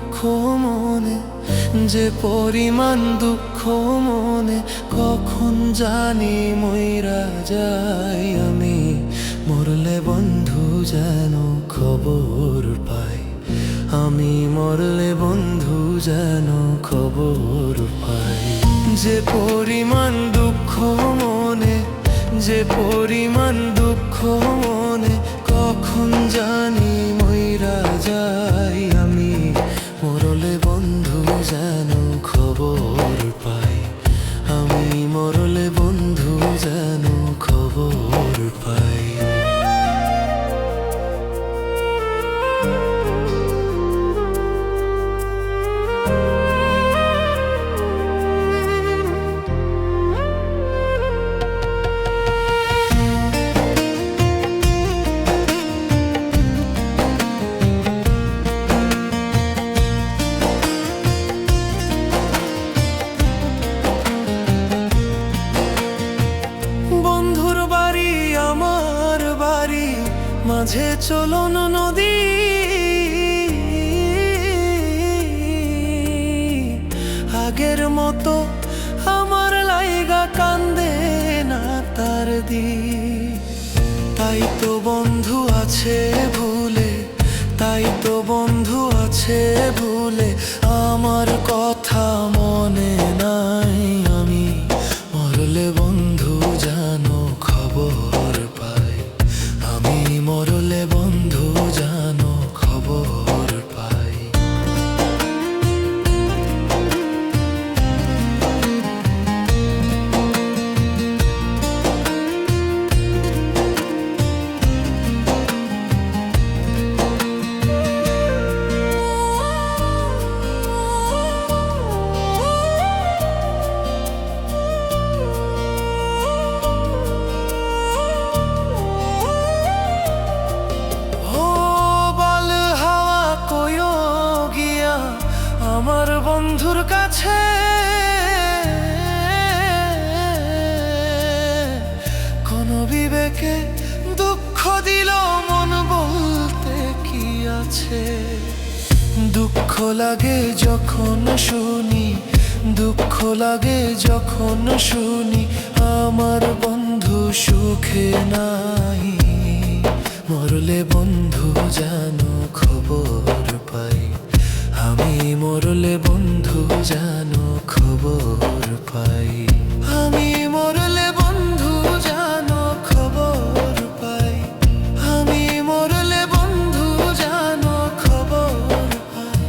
দুঃখ মনে, যে পরিমাণ দুঃখ মনে, কখন জানি মইরা যাই আমি। মরলে বন্ধু যেন খবর পাই, আমি মরলে বন্ধু যেন খবর পাই। যে পরিমাণ দুঃখ মনে, যে পরিমাণ দুঃখ মনে, কখন জানি মইরা যাই আমি। মরলে বন্ধু যেন খবর পাই, আমি মরলে বন্ধু যেন খবর পাই। মাঝে চলন নদী, আগের মতো আমার লাইগা কান্দে না তার দি। তাই তো বন্ধু আছে ভুলে, তাই তো বন্ধু আছে ভুলে, আমার কথা মনে নাই আমি। মরলে বন্ধু জানো খবর পাই, আমি মরলে বন্ধু জানো খবর পাই। আমার বন্ধুর কাছে কোন বিবেকে দুঃখ দিল মন বলতে কি আছে। দুঃখ লাগে যখন শুনি, দুঃখ লাগে যখন শুনি, আমার বন্ধু সুখে নাই। মরলে বন্ধু জানো খবর পাই, আমি মরলে বন্ধু জানো খবর পাই। আমি মরলে বন্ধু জানো খবর পাই, আমি মরলে বন্ধু জানো খবর পাই,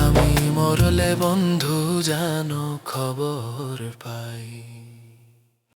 আমি মরলে বন্ধু জানো খবর পাই।